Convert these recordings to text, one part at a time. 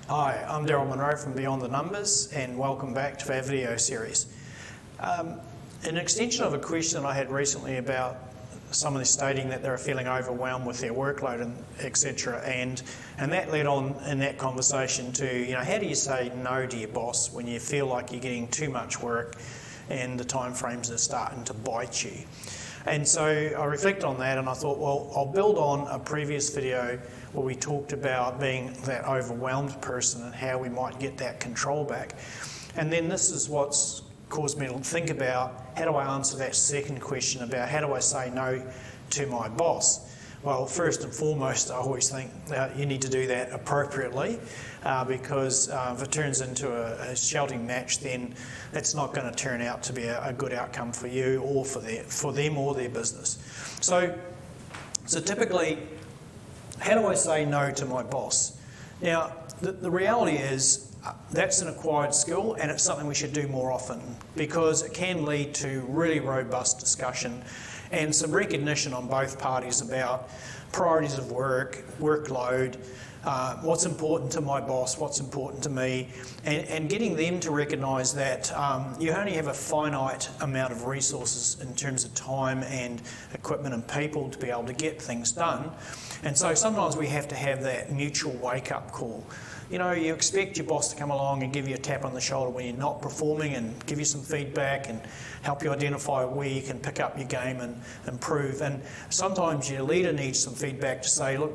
Hi, I'm Daryl Monroe from Beyond the Numbers, and welcome back to our video series. An extension of a question I had recently about somebody stating that they're feeling overwhelmed with their workload and etc. And that led on in that conversation to, how do you say no to your boss when you feel like you're getting too much work and the time frames are starting to bite you? And so I reflected on that and I thought, well, I'll build on a previous video where we talked about being that overwhelmed person and how we might get that control back. And then this is what's caused me to think about how do I answer that second question about how do I say no to my boss? Well, first and foremost, I always think you need to do that appropriately because if it turns into a shouting match, then that's not going to turn out to be a good outcome for you or for them or their business. So typically, how do I say no to my boss? Now, the reality is that's an acquired skill and it's something we should do more often because it can lead to really robust discussion and some recognition on both parties about priorities of work, workload, what's important to my boss, what's important to me, and getting them to recognise that you only have a finite amount of resources in terms of time and equipment and people to be able to get things done. And so sometimes we have to have that mutual wake-up call. You expect your boss to come along and give you a tap on the shoulder when you're not performing and give you some feedback and help you identify where you can pick up your game and improve. And sometimes your leader needs some feedback to say, look,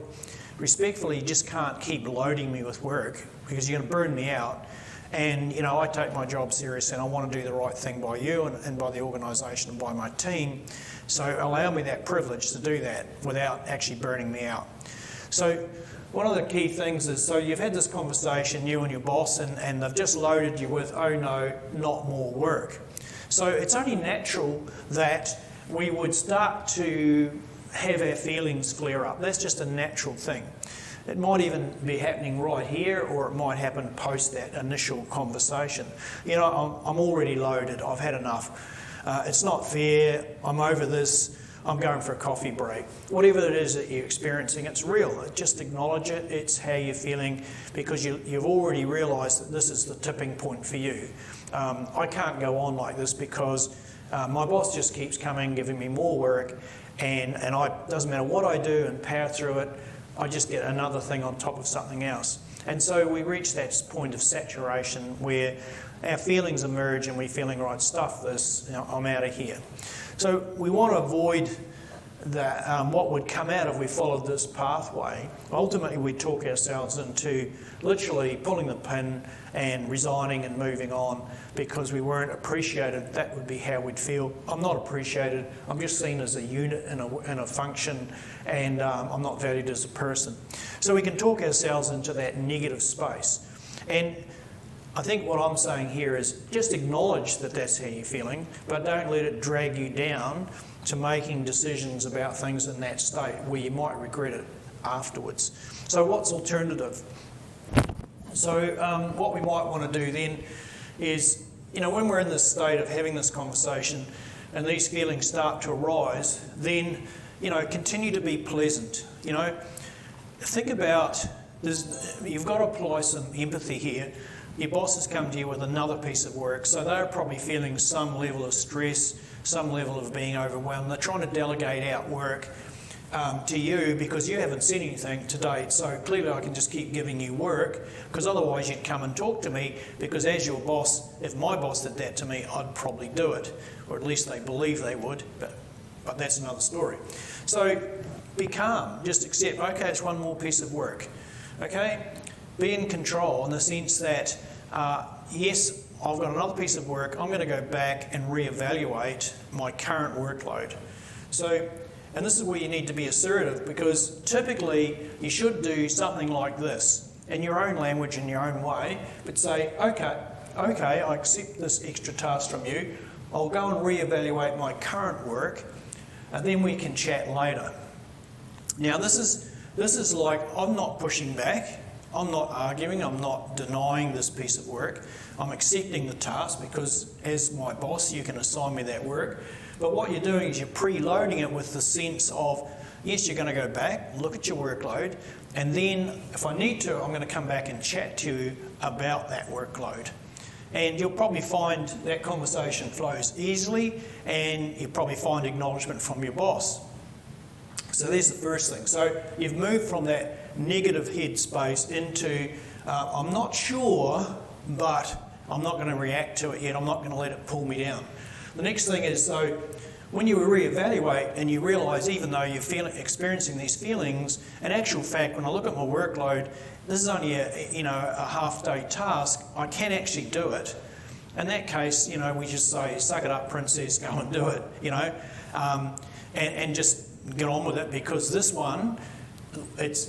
respectfully, you just can't keep loading me with work because you're going to burn me out. And, I take my job seriously and I want to do the right thing by you and by the organisation and by my team. So allow me that privilege to do that without actually burning me out. So one of the key things is, so you've had this conversation, you and your boss, and they've just loaded you with, oh no, not more work. So it's only natural that we would start to have our feelings flare up. That's just a natural thing. It might even be happening right here, or it might happen post that initial conversation. I'm already loaded, I've had enough. It's not fair, I'm over this, I'm going for a coffee break. Whatever it is that you're experiencing, it's real. Just acknowledge it, it's how you're feeling, because you've already realised that this is the tipping point for you. I can't go on like this because my boss just keeps coming, giving me more work, and doesn't matter what I do and power through it, I just get another thing on top of something else. And so we reach that point of saturation where our feelings emerge and we're feeling, right, stuff this, I'm out of here. So we want to avoid that, what would come out if we followed this pathway. Ultimately, we talk ourselves into literally pulling the pin and resigning and moving on because we weren't appreciated. That would be how we'd feel. I'm not appreciated. I'm just seen as a unit in a function, and I'm not valued as a person. So we can talk ourselves into that negative space. And I think what I'm saying here is just acknowledge that that's how you're feeling, but don't let it drag you down to making decisions about things in that state where you might regret it afterwards. So what's alternative? So what we might want to do then is, when we're in this state of having this conversation and these feelings start to arise, then, continue to be pleasant. Think about this. You've got to apply some empathy here. Your boss has come to you with another piece of work, so they're probably feeling some level of stress, some level of being overwhelmed. They're trying to delegate out work to you because you haven't said anything to date. So clearly I can just keep giving you work because otherwise you'd come and talk to me because as your boss, if my boss did that to me, I'd probably do it, or at least they believe they would, but that's another story. So be calm, just accept, okay, it's one more piece of work, okay? Be in control in the sense that, yes, I've got another piece of work, I'm going to go back and reevaluate my current workload. So, and this is where you need to be assertive because typically you should do something like this in your own language, in your own way, but say, okay, I accept this extra task from you, I'll go and reevaluate my current work, and then we can chat later. Now this is like, I'm not pushing back, I'm not arguing, I'm not denying this piece of work. I'm accepting the task because as my boss, you can assign me that work. But what you're doing is you're preloading it with the sense of yes, you're going to go back, look at your workload, and then if I need to, I'm going to come back and chat to you about that workload. And you'll probably find that conversation flows easily, and you'll probably find acknowledgement from your boss. So there's the first thing. So you've moved from that negative headspace into, I'm not sure, but I'm not going to react to it yet. I'm not going to let it pull me down. The next thing is, so when you reevaluate and you realise, even though you're experiencing these feelings, in actual fact, when I look at my workload, this is only a half-day task. I can actually do it. In that case, we just say, suck it up, princess, go and do it, and just get on with it, because this one,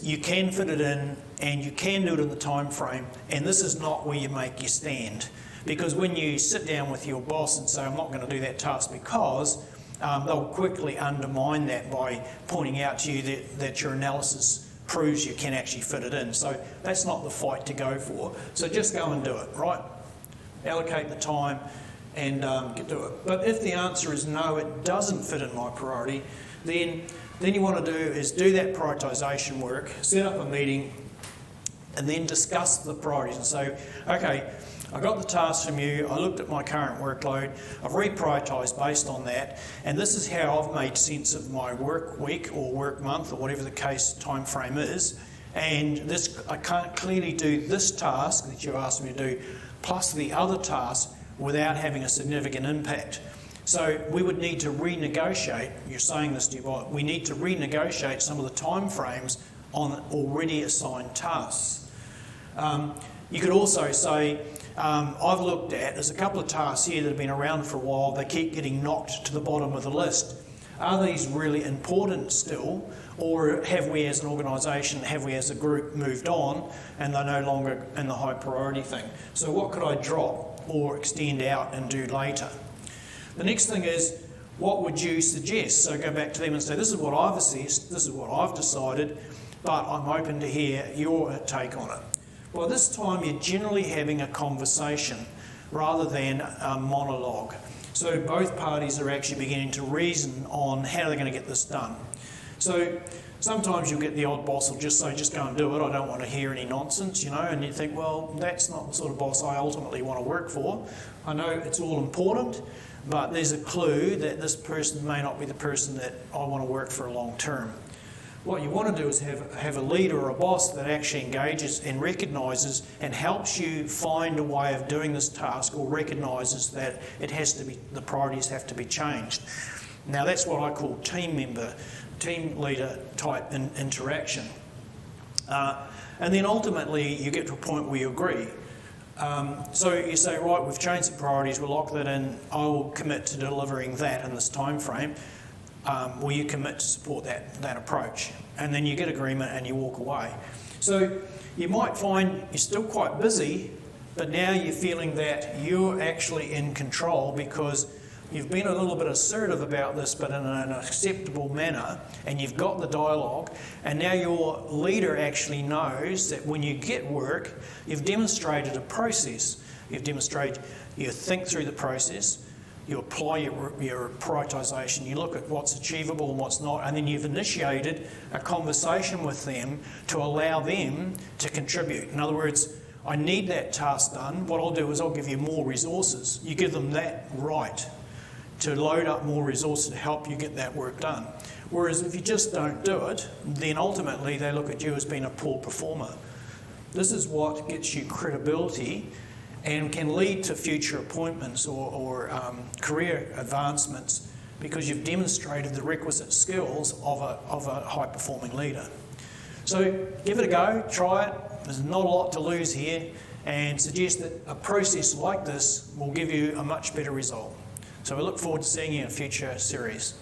you can fit it in and you can do it in the time frame, and this is not where you make your stand. Because when you sit down with your boss and say, I'm not going to do that task because, they'll quickly undermine that by pointing out to you that your analysis proves you can actually fit it in. So that's not the fight to go for. So just go and do it, right? Allocate the time and do it. But if the answer is no, it doesn't fit in my priority, then you want to do is do that prioritisation work, set up a meeting, and then discuss the priorities and say, okay, I got the task from you, I looked at my current workload, I've reprioritised based on that, and this is how I've made sense of my work week or work month or whatever the case time frame is, and this I can't clearly do this task that you asked me to do plus the other task without having a significant impact. So we would need to renegotiate, you're saying this to your boss, we need to renegotiate some of the time frames on already assigned tasks. You could also say, I've looked at, there's a couple of tasks here that have been around for a while, they keep getting knocked to the bottom of the list. Are these really important still, or have we as an organisation, have we as a group moved on and they're no longer in the high priority thing? So what could I drop or extend out and do later? The next thing is, what would you suggest? So go back to them and say, this is what I've assessed, this is what I've decided, but I'm open to hear your take on it. By this time, you're generally having a conversation rather than a monologue. So both parties are actually beginning to reason on how they're going to get this done. So sometimes you'll get the odd boss who'll just say, just go and do it, I don't want to hear any nonsense, and you think, well, that's not the sort of boss I ultimately want to work for. I know it's all important, but there's a clue that this person may not be the person that I want to work for long term. What you want to do is have a leader or a boss that actually engages and recognises and helps you find a way of doing this task, or recognises that it has to be, the priorities have to be changed. Now that's what I call team leader type interaction. And then ultimately you get to a point where you agree. So you say, right, we've changed the priorities, we'll lock that in, I will commit to delivering that in this time frame. Will you commit to support that approach? And then you get agreement and you walk away. So you might find you're still quite busy, but now you're feeling that you're actually in control because you've been a little bit assertive about this, but in an acceptable manner, and you've got the dialogue, and now your leader actually knows that when you get work, you've demonstrated a process. You've demonstrated you think through the process, you apply your prioritisation, you look at what's achievable and what's not, and then you've initiated a conversation with them to allow them to contribute. In other words, I need that task done. What I'll do is I'll give you more resources. You give them that right to load up more resources to help you get that work done. Whereas if you just don't do it, then ultimately they look at you as being a poor performer. This is what gets you credibility and can lead to future appointments or career advancements, because you've demonstrated the requisite skills of a high-performing leader. So give it a go, try it. There's not a lot to lose here, and suggest that a process like this will give you a much better result. So we look forward to seeing you in a future series.